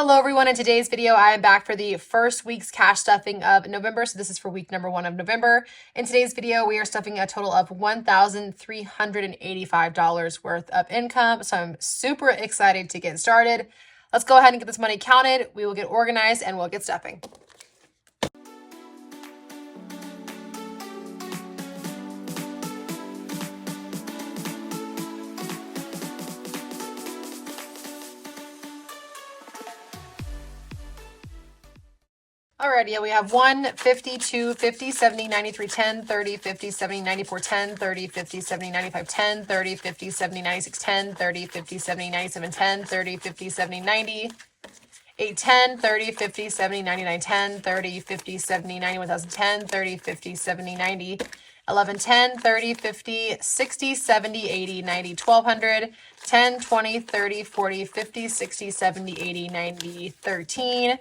Hello everyone, in today's video I am back for the first week's cash stuffing of November. So this is for week number 1 of November. In today's video we are stuffing a total of $1,385 worth of income. So I'm super excited to get started. Let's go ahead and get this money counted. We will get organized and we'll get stuffing. Alrighty, we have 1, 50, 2, 50, 70, 93, 10, 30, 50, 70, 94, 10, 30, 50, 70, 95, 10, 30, 50, 70, 96, 10, 30, 50, 70, 97, 10, 30, 50, 70, 90, 8, 10, 30, 50, 70, 99, 10, 30, 50, 70, 90, 1000, 10, 30, 50, 70, 90, 11, 10, 30, 50, 60, 70, 80, 90, 1200, 10, 20, 30, 40, 50, 60, 70, 80, 90, 13,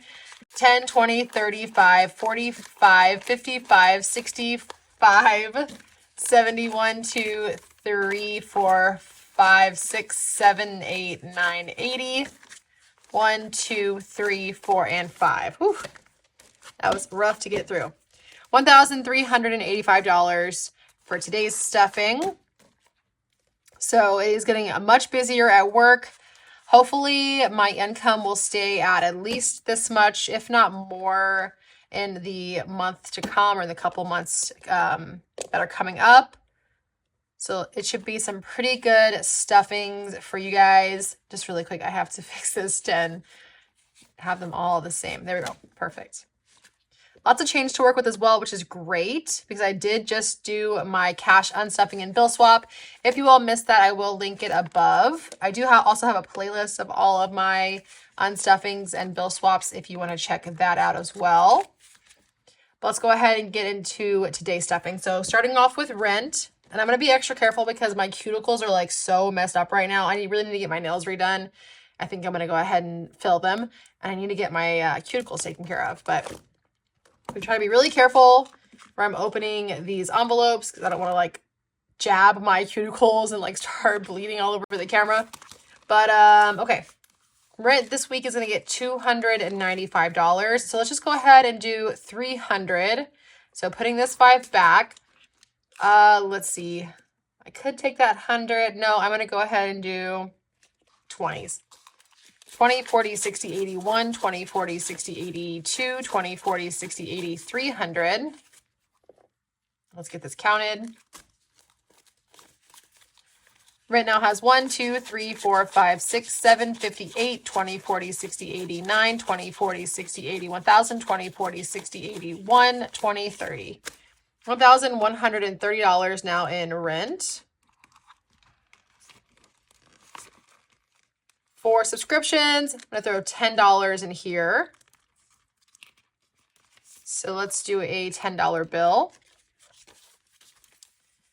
10, 20, 35, 45, 55, 65, 71, 2, 3, 4, 5, 6, 7, 8, 9, 80, 1, 2, 3, 4, and 5. Whew. That was rough to get through. $1,385 for today's stuffing. So it is getting much busier at work. Hopefully my income will stay at least this much, if not more, in the month to come or the couple months that are coming up. So it should be some pretty good stuffings for you guys. Just really quick, I have to fix this to have them all the same. There we go. Perfect. Lots of change to work with as well, which is great because I did just do my cash unstuffing and bill swap. If you all missed that, I will link it above. I do also have a playlist of all of my unstuffings and bill swaps if you want to check that out as well. But let's go ahead and get into today's stuffing. So starting off with rent, and I'm going to be extra careful because my cuticles are like so messed up right now. I really need to get my nails redone. I think I'm going to go ahead and fill them, and I need to get my cuticles taken care of. But I'm trying to be really careful where I'm opening these envelopes because I don't want to like jab my cuticles and like start bleeding all over the camera. But okay, rent this week is going to get $295. So let's just go ahead and do 300. So putting this 5 back, let's see. I could take that 100. No, I'm going to go ahead and do 20s. 20, 40, 60, 81, 20, 40, 60, 82, 20, 40, 60, 80, 300. Let's get this counted. Rent now has 1, 2, 3, 4, 5, 6, 7, 58, 20, 40, 60, 89, 20, 40, 60, 80, 1000, 20, 40, 60, 81, 20, 30. $1,130 now in rent. For subscriptions, I'm going to throw $10 in here. So let's do a $10 bill.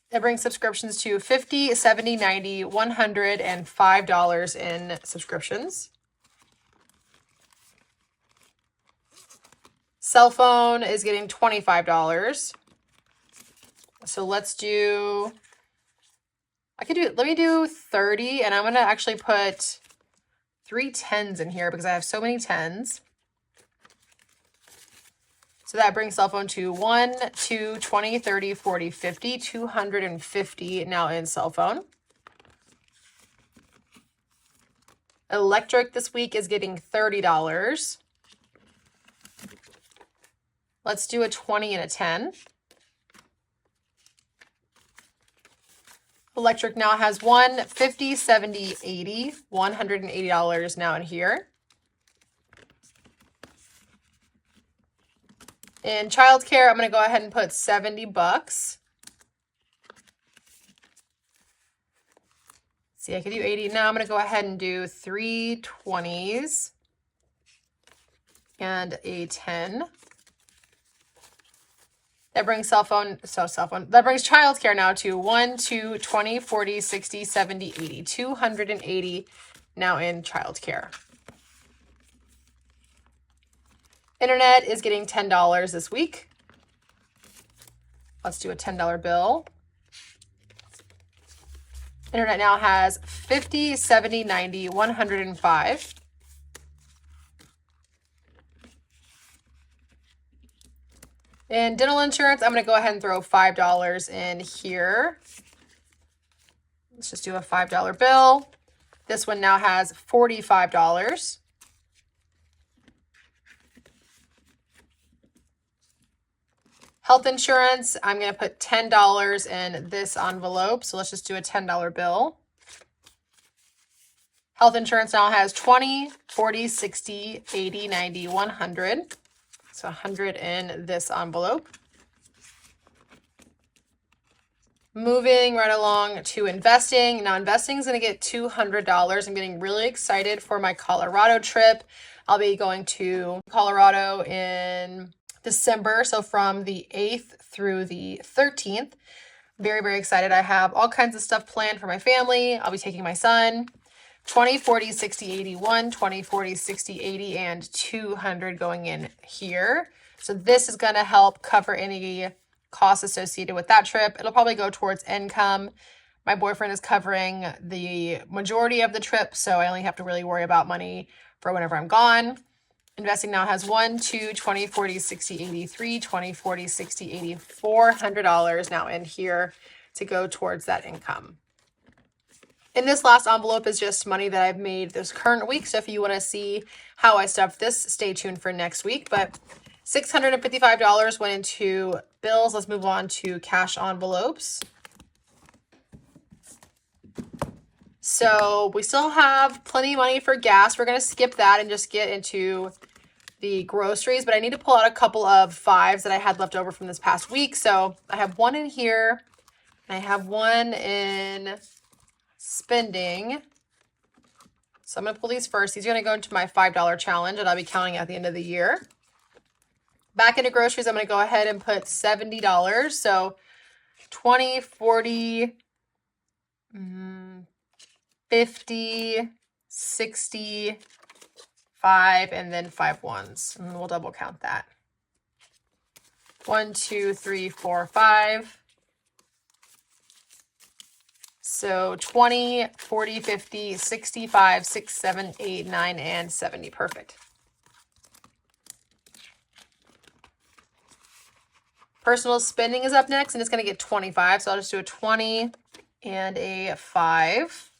That brings subscriptions to $50, $70, $90, $105 in subscriptions. Cell phone is getting $25. So let's do, let me do 30, and I'm going to actually put 3 10s in here because I have so many 10s. So that brings cell phone to 1, 2, 20, 30, 40, 50, 250 now in cell phone. Electric this week is getting $30. Let's do a 20 and a 10. Electric now has 1, 50, 70, 80, $180 now in here. In childcare, I'm going to go ahead and put $70. See, I could do 80. Now I'm going to go ahead and do 3 20s and a 10. That brings that brings childcare now to 1, 2, 20, 40, 60, 70, 80, 280 now in childcare. Internet is getting $10 this week. Let's do a $10 bill. Internet now has 50, 70, 90, 105. In dental insurance, I'm going to go ahead and throw $5 in here. Let's just do a $5 bill. This one now has $45. Health insurance, I'm going to put $10 in this envelope. So let's just do a $10 bill. Health insurance now has 20, 40, 60, 80, 90, 100. So 100 in this envelope. Moving right along to investing. Now investing is going to get $200. I'm getting really excited for my Colorado trip. I'll be going to Colorado in December. So from the 8th through the 13th. Very, very excited. I have all kinds of stuff planned for my family. I'll be taking my son. 20, 40, 60, 80, 1, 20, 40, 60, 80, and 200 going in here. So this is going to help cover any costs associated with that trip. It'll probably go towards income. My boyfriend is covering the majority of the trip, so I only have to really worry about money for whenever I'm gone. Investing now has 1, 2, 20, 40, 60, 80, 3, 20, 40, 60, 80, $400 now in here to go towards that income. And this last envelope is just money that I've made this current week. So if you want to see how I stuffed this, stay tuned for next week. But $655 went into bills. Let's move on to cash envelopes. So we still have plenty of money for gas. We're going to skip that and just get into the groceries. But I need to pull out a couple of fives that I had left over from this past week. So I have one in here. And I have one in spending. So I'm going to pull these first. These are going to go into my $5 challenge that I'll be counting at the end of the year. Back into groceries, I'm going to go ahead and put $70. So 20, 40, 50, 60, 5, and then 5 ones. And we'll double count that. 1, 2, 3, 4, 5. So 20, 40, 50, 65, 6, 7, 8, 9, and 70. Perfect. Personal spending is up next, and it's going to get 25. So I'll just do a 20 and a 5.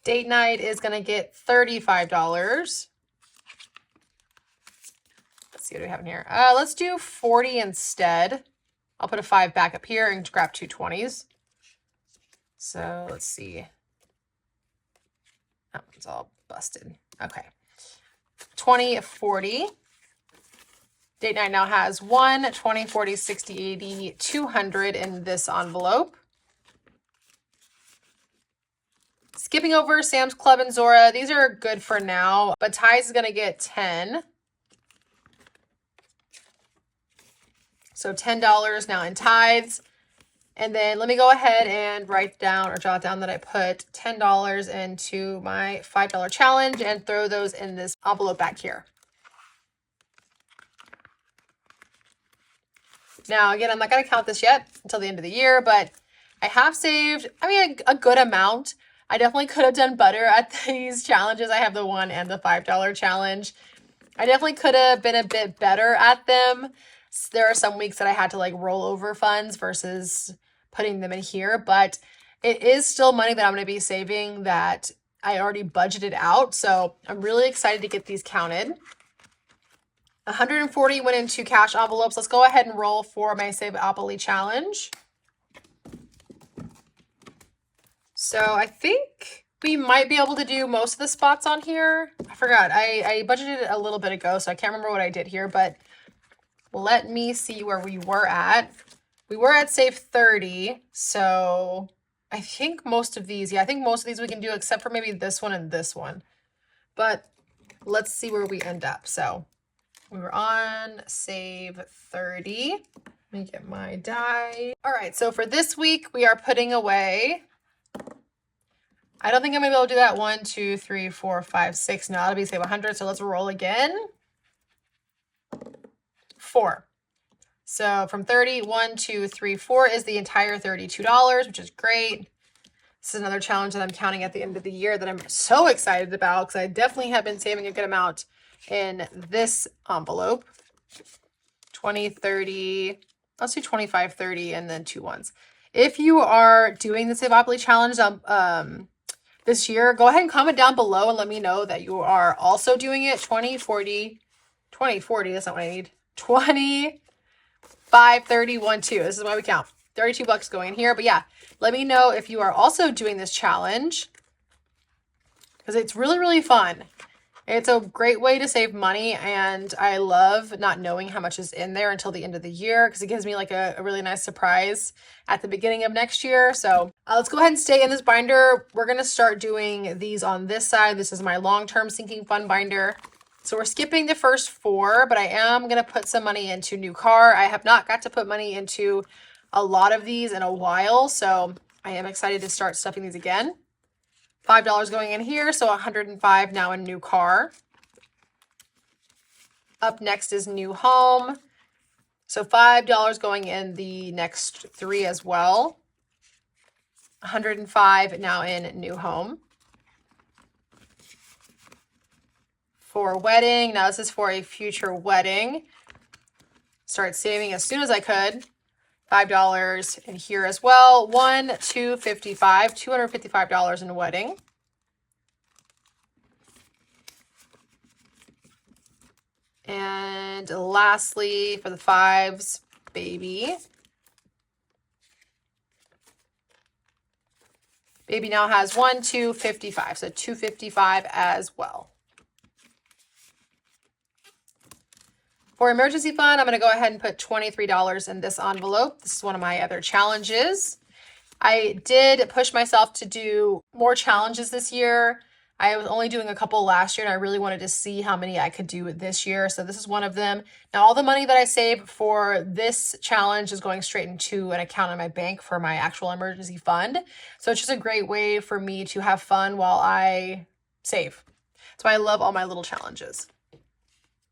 Date night is going to get $35. Let's see what we have in here. Let's do 40 instead. I'll put a 5 back up here and grab 2 20s. So let's see. Oh, it's all busted. Okay. 20, 40. Date night now has 1, 20, 40, 60, 80, 200 in this envelope. Skipping over Sam's Club and Zora. These are good for now, but Ty's is going to get 10. So $10 now in tithes. And then let me go ahead and write down or jot down that I put $10 into my $5 challenge and throw those in this envelope back here. Now, again, I'm not going to count this yet until the end of the year, but I have saved, a good amount. I definitely could have done better at these challenges. I have the $1 and the $5 challenge. I definitely could have been a bit better at them. There are some weeks that I had to roll over funds versus putting them in here, but it is still money that I'm going to be saving that I already budgeted out. So I'm really excited to get these counted. 140 went into cash envelopes. Let's go ahead and roll for my Saveopoly challenge. So I think we might be able to do most of the spots on here. I forgot. I budgeted it a little bit ago, so I can't remember what I did here, but let me see where we were at. We were at save 30, so I think most of these, I think most of these we can do except for maybe this one and this one. But let's see where we end up. So we were on save 30. Let me get my die. All right, so for this week, we are putting away, I don't think I'm gonna be able to do that. 1, 2, 3, 4, 5, 6. No, that'll be save 100. So let's roll again. 4. So from 30, 1, 2, 3, 4 is the entire $32, which is great. This is another challenge that I'm counting at the end of the year that I'm so excited about because I definitely have been saving a good amount in this envelope. 20, 30, let's do 25, 30, and then 2 ones. If you are doing the Saveopoly challenge this year, go ahead and comment down below and let me know that you are also doing it. 20, 40, 20, 40, that's not what I need. 20, 5, 30, 1, 2. This is why we count. $32 going in here. But yeah, let me know if you are also doing this challenge because it's really, really fun. It's a great way to save money, and I love not knowing how much is in there until the end of the year because it gives me like a really nice surprise at the beginning of next year. So let's go ahead and stay in this binder. We're going to start doing these on this side. This is my long-term sinking fund binder. So we're skipping the first 4, but I am going to put some money into new car. I have not got to put money into a lot of these in a while, so I am excited to start stuffing these again. $5 going in here, so 105 now in new car. Up next is new home. So $5 going in the next 3 as well. 105 now in new home. For wedding, now this is for a future wedding. Start saving as soon as I could. $5 in here as well. 1, 2, 55, $255 in wedding. And lastly, for the 5s, baby. Baby now has 1, 2, 55, so $255 as well. For emergency fund, I'm going to go ahead and put $23 in this envelope. This is one of my other challenges. I did push myself to do more challenges this year. I was only doing a couple last year, and I really wanted to see how many I could do this year. So this is one of them. Now, all the money that I save for this challenge is going straight into an account in my bank for my actual emergency fund. So it's just a great way for me to have fun while I save. So I love all my little challenges.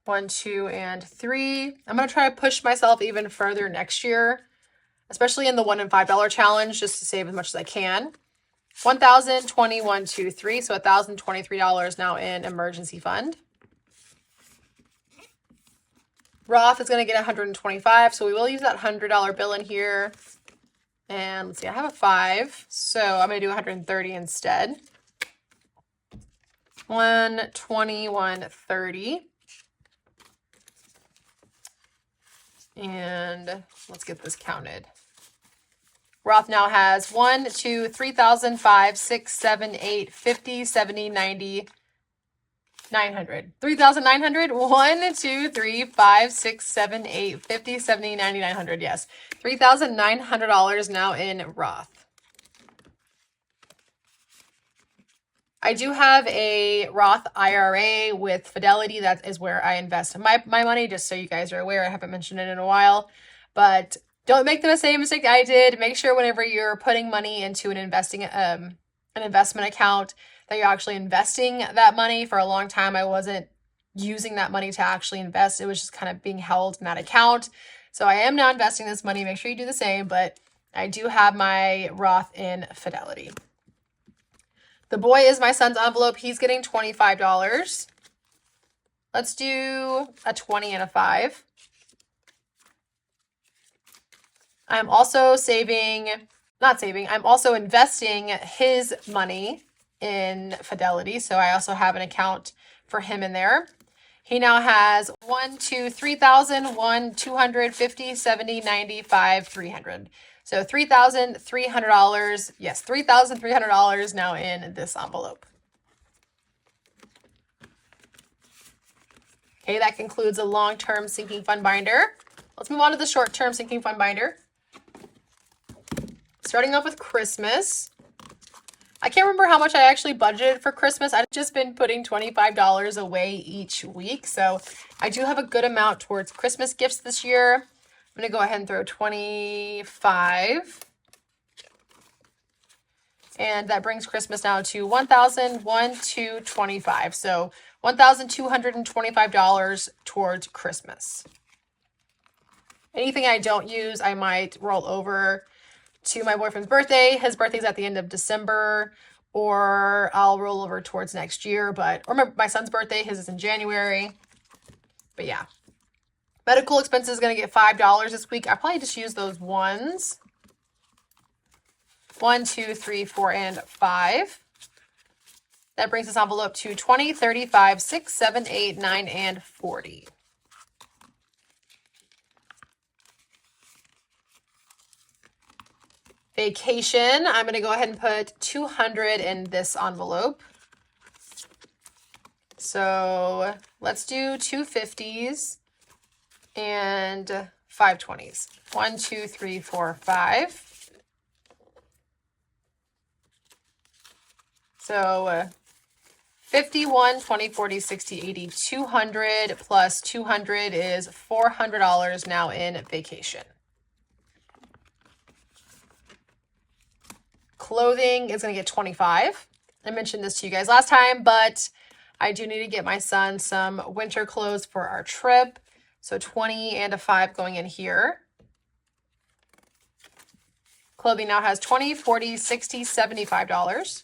1, 2, and 3. I'm going to try to push myself even further next year, especially in the $1 and $5 challenge, just to save as much as I can. 1,000, 20, 1, 2, 3. So $1,023 now in emergency fund. Roth is going to get 125. So we will use that $100 bill in here. And let's see, I have a 5. So I'm going to do 130 instead. 120, 130. And let's get this counted. Roth now has 1, 2, 3,000, 5, 6, 7, 8, 50, 70, 90, 900. 3,900. 1, 2, 3, 5, 6, 7, 8, 50, 70, 90, 900. Yes. $3,900 now in Roth. I do have a Roth IRA with Fidelity. That is where I invest my money, just so you guys are aware. I haven't mentioned it in a while, but don't make the same mistake I did. Make sure whenever you're putting money into an investment account that you're actually investing that money. For a long time, I wasn't using that money to actually invest. It was just kind of being held in that account. So I am now investing this money. Make sure you do the same, but I do have my Roth in Fidelity. The boy is my son's envelope. He's getting $25. Let's do a 20 and a 5. I'm also I'm also investing his money in Fidelity. So I also have an account for him in there. He now has 1, 2, 3,000, 1, 250, 70, 95, 300. So $3,300. Yes, $3,300 now in this envelope. Okay, that concludes a long-term sinking fund binder. Let's move on to the short-term sinking fund binder. Starting off with Christmas. I can't remember how much I actually budgeted for Christmas. I've just been putting $25 away each week. So I do have a good amount towards Christmas gifts this year. I'm going to go ahead and throw 25. And that brings Christmas now to $1,225. So $1,225 towards Christmas. Anything I don't use, I might roll over to my boyfriend's birthday. His birthday's at the end of December, or I'll roll over towards next year, or my son's birthday, his is in January. But yeah. Medical expenses is going to get $5 this week. I probably just use those ones. 1, 2, 3, 4, and 5. That brings this envelope to 20, 35, 6, 7, 8, 9, and 40. Vacation, I'm going to go ahead and put 200 in this envelope. So let's do 250s and 520s. 1, 2, 3, 4, 5. So 51, 20, 40, 60, 80, 200 plus 200 is $400 now in vacation. Clothing is going to get 25. I mentioned this to you guys last time, but I do need to get my son some winter clothes for our trip. So 20 and a 5 going in here. Clothing now has 20, 40, 60, $75.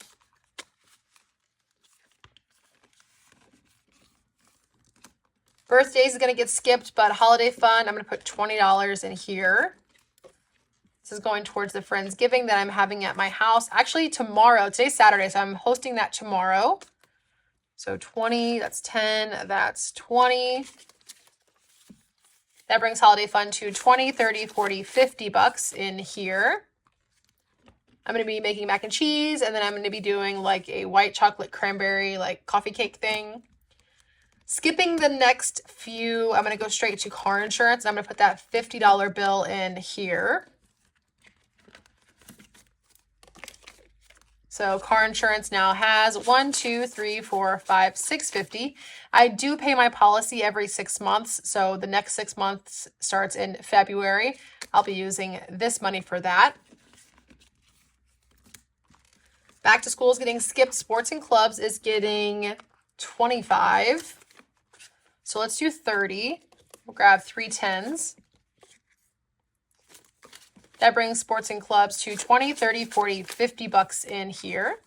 Birthdays is going to get skipped, but holiday fund, I'm going to put $20 in here. This is going towards the Friendsgiving that I'm having at my house. Actually, tomorrow. Today's Saturday, so I'm hosting that tomorrow. So 20, that's 10, that's 20. That brings holiday fund to 20, 30, 40, $50 in here. I'm going to be making mac and cheese, and then I'm going to be doing like a white chocolate cranberry like coffee cake thing. Skipping the next few, I'm going to go straight to car insurance. And I'm going to put that $50 bill in here. So car insurance now has 1, 2, 3, 4, 5, 650. I do pay my policy every 6 months. So the next 6 months starts in February. I'll be using this money for that. Back to school is getting skipped. Sports and clubs is getting 25. So let's do 30. We'll grab 3 10s. That brings sports and clubs to 20, 30, 40, $50 in here.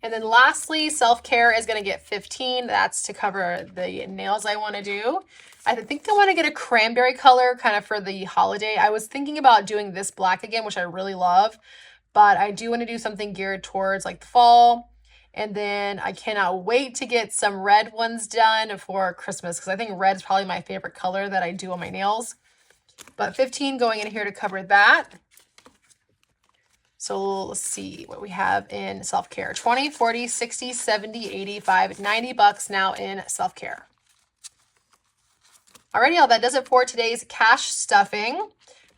And then lastly, self-care is going to get 15. That's to cover the nails I want to do. I think I want to get a cranberry color kind of for the holiday. I was thinking about doing this black again, which I really love, but I do want to do something geared towards like the fall. And then I cannot wait to get some red ones done for Christmas because I think red is probably my favorite color that I do on my nails. But 15 going in here to cover that. So let's see what we have in self-care. 20, 40, 60, 70, 85, $90 now in self-care. Alrighty, y'all, that does it for today's cash stuffing.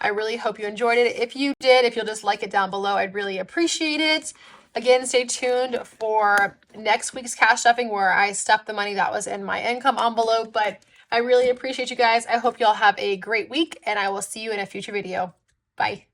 I really hope you enjoyed it. If you did, if you'll just like it down below, I'd really appreciate it. Again, stay tuned for next week's cash stuffing where I stuff the money that was in my income envelope. But I really appreciate you guys. I hope y'all have a great week, and I will see you in a future video. Bye.